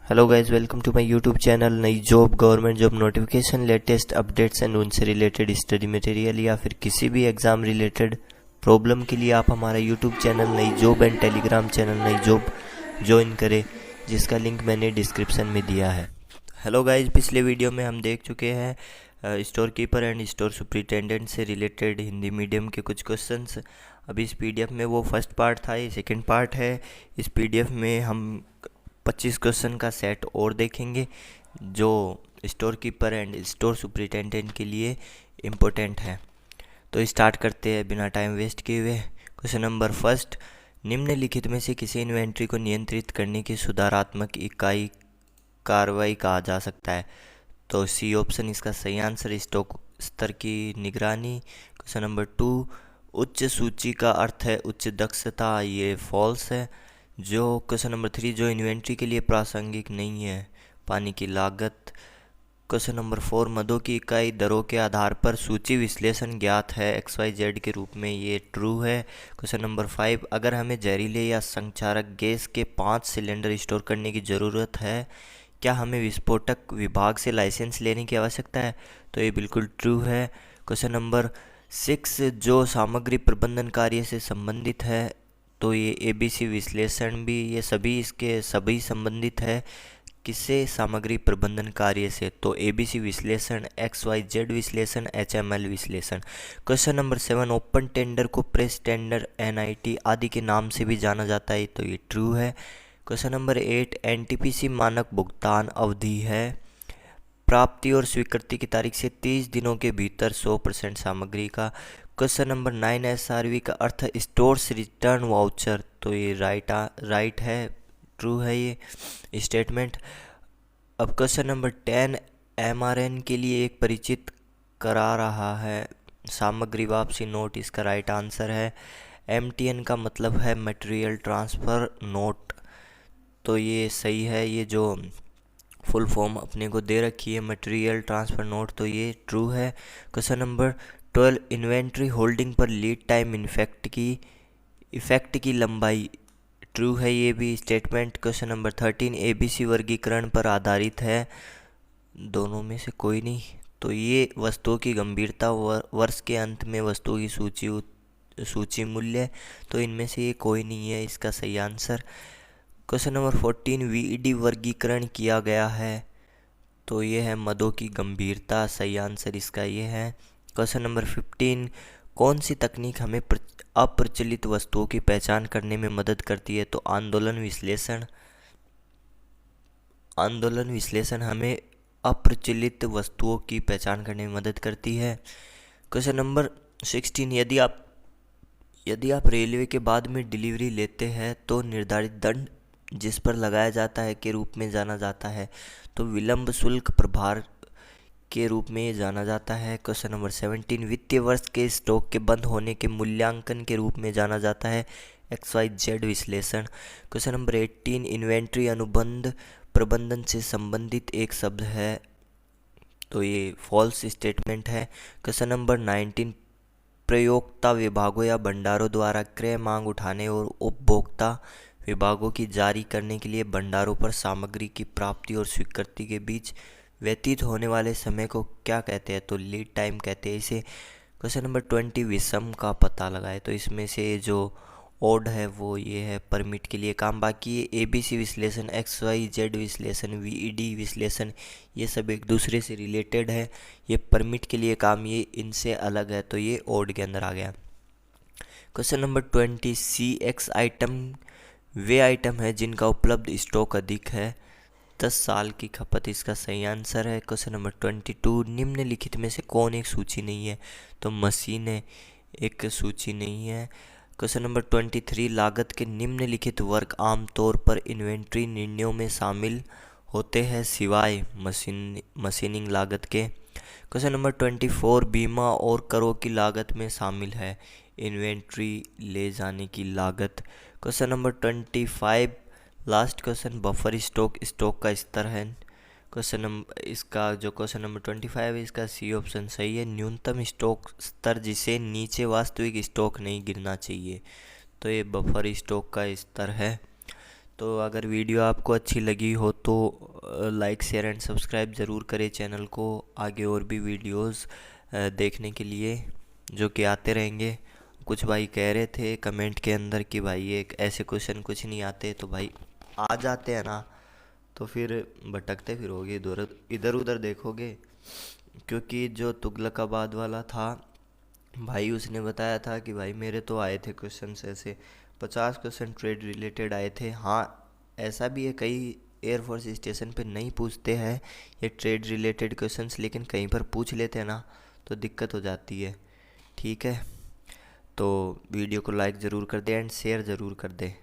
Hello guys, welcome to my YouTube channel. नई job, government job notification, latest updates and उनसे related study material या फिर किसी भी एग्ज़ाम रिलेटेड प्रॉब्लम के लिए आप हमारा यूट्यूब चैनल नई जॉब एंड टेलीग्राम चैनल नई जॉब ज्वाइन करें, जिसका लिंक मैंने डिस्क्रिप्शन में दिया है। हेलो गाइज, पिछले वीडियो में हम देख चुके हैं store keeper and store superintendent से रिलेटेड हिंदी मीडियम के कुछ क्वेश्चंस। अभी इस पीडीएफ में वो फर्स्ट पार्ट था, ये सेकंड पार्ट है। इस पीडीएफ में हम 25 क्वेश्चन का सेट और देखेंगे जो store keeper and store superintendent के लिए इम्पोर्टेंट है। तो स्टार्ट करते हैं बिना टाइम वेस्ट किए हुए। क्वेश्चन नंबर फर्स्ट, निम्नलिखित में से किसी इन्वेंट्री को नियंत्रित करने की सुधारात्मक इकाई कार्रवाई कहा जा सकता है? तो सी ऑप्शन इसका सही आंसर, स्टॉक स्तर की निगरानी। क्वेश्चन नंबर टू, उच्च सूची का अर्थ है उच्च दक्षता, ये फॉल्स है। जो क्वेश्चन नंबर थ्री, जो इन्वेंट्री के लिए प्रासंगिक नहीं है, पानी की लागत। क्वेश्चन नंबर फोर, मदों की इकाई दरों के आधार पर सूची विश्लेषण ज्ञात है XYZ के रूप में, ये ट्रू है। क्वेश्चन नंबर फाइव, अगर हमें जहरीले या संक्षारक गैस के 5 सिलेंडर स्टोर करने की ज़रूरत है, क्या हमें विस्फोटक विभाग से लाइसेंस लेने की आवश्यकता है? तो ये बिल्कुल ट्रू है। क्वेश्चन नंबर सिक्स, जो सामग्री प्रबंधन कार्य से संबंधित है, तो ये ABC विश्लेषण भी, ये सभी संबंधित है किससे? सामग्री प्रबंधन कार्य से। तो ABC विश्लेषण, XYZ विश्लेषण, HML विश्लेषण। Question number seven, open tender को प्रेस टेंडर, NIT आदि के नाम से भी जाना जाता है, तो ये ट्रू है। क्वेश्चन नंबर एट, NTPC मानक भुगतान अवधि है प्राप्ति और स्वीकृति की तारीख से 30 दिनों के भीतर 100% सामग्री का। क्वेश्चन नंबर नाइन, SRV का अर्थ स्टोर्स रिटर्न वाउचर, तो ये राइट है, ट्रू है ये स्टेटमेंट। अब क्वेश्चन नंबर 10, MRN के लिए एक परिचित करा रहा है सामग्री वापसी नोट, इसका राइट आंसर है। MTN का मतलब है मटेरियल ट्रांसफ़र नोट, तो ये सही है। ये जो फुल फॉर्म अपने को दे रखी है मटेरियल ट्रांसफ़र नोट, तो ये ट्रू है। क्वेश्चन नंबर 12, इन्वेंट्री होल्डिंग पर लीड टाइम इफेक्ट की लंबाई, ट्रू है ये भी स्टेटमेंट। क्वेश्चन नंबर 13, ABC वर्गीकरण पर आधारित है, दोनों में से कोई नहीं, तो ये वस्तुओं की गंभीरता, वर्ष के अंत में वस्तुओं की सूची मूल्य, तो इनमें से ये कोई नहीं है, इसका सही आंसर। क्वेश्चन नंबर 14, VED वर्गीकरण किया गया है, तो ये है मदों की गंभीरता, सही आंसर इसका ये है। क्वेश्चन नंबर 15, कौन सी तकनीक हमें अप्रचलित वस्तुओं की पहचान करने में मदद करती है? तो आंदोलन विश्लेषण हमें अप्रचलित वस्तुओं की पहचान करने में मदद करती है। क्वेश्चन नंबर 16, यदि आप रेलवे के बाद में डिलीवरी लेते हैं तो निर्धारित दंड जिस पर लगाया जाता है के रूप में जाना जाता है, तो विलंब शुल्क प्रभार के रूप में जाना जाता है। क्वेश्चन नंबर 17, वित्तीय वर्ष के स्टॉक के बंद होने के मूल्यांकन के रूप में जाना जाता है XYZ विश्लेषण। क्वेश्चन नंबर 18, इन्वेंट्री अनुबंध प्रबंधन से संबंधित एक शब्द है, तो ये फॉल्स स्टेटमेंट है। क्वेश्चन नंबर 19, प्रयोक्ता विभागों या भंडारों द्वारा क्रय मांग उठाने और उपभोक्ता विभागों की जारी करने के लिए भंडारों पर सामग्री की प्राप्ति और स्वीकृति के बीच व्यतीत होने वाले समय को क्या कहते हैं? तो लीड टाइम कहते हैं इसे। क्वेश्चन नंबर 20, विषम का पता लगाए, तो इसमें से जो ओड है वो ये है परमिट के लिए काम। बाकी ये ABC विश्लेषण, XYZ विश्लेषण, VED विश्लेषण, ये सब एक दूसरे से रिलेटेड है। ये परमिट के लिए काम, ये इनसे अलग है, तो ये ओड के अंदर आ गया। क्वेश्चन नंबर 20, CX आइटम वे आइटम है जिनका उपलब्ध स्टॉक अधिक है 10 साल की खपत, इसका सही आंसर है। क्वेश्चन नंबर 22, निम्नलिखित में से कौन एक सूची नहीं है? तो मशीनें एक सूची नहीं है। क्वेश्चन नंबर 23, लागत के निम्नलिखित वर्ग आमतौर पर इन्वेंट्री निर्णयों में शामिल होते हैं सिवाय मशीनिंग लागत के। क्वेश्चन नंबर 24, बीमा और करों की लागत में शामिल है इन्वेंट्री ले जाने की लागत। Question number 25, last question, buffer stock का स्तर है। क्वेश्चन नंबर 25 है, इसका सी ऑप्शन सही है। न्यूनतम स्टॉक स्तर जिसे नीचे वास्तविक स्टॉक नहीं गिरना चाहिए, तो ये बफर स्टॉक का स्तर है। तो अगर वीडियो आपको अच्छी लगी हो तो लाइक शेयर एंड सब्सक्राइब ज़रूर करें चैनल को, आगे और भी वीडियोस देखने के लिए जो कि आते रहेंगे। कुछ भाई कह रहे थे कमेंट के अंदर कि भाई एक ऐसे क्वेश्चन कुछ नहीं आते, तो भाई आ जाते हैं ना, तो फिर भटकते फिरोगे, इधर उधर देखोगे। क्योंकि जो तुगलकाबाद वाला था भाई, उसने बताया था कि भाई मेरे तो आए थे क्वेश्चंस ऐसे 50 क्वेश्चन ट्रेड रिलेटेड आए थे। हाँ, ऐसा भी है कई एयरफोर्स स्टेशन पे नहीं पूछते हैं ये ट्रेड रिलेटेड क्वेश्चंस, लेकिन कहीं पर पूछ लेते हैं ना तो दिक्कत हो जाती है। ठीक है, तो वीडियो को लाइक ज़रूर कर दें एंड शेयर ज़रूर कर दें।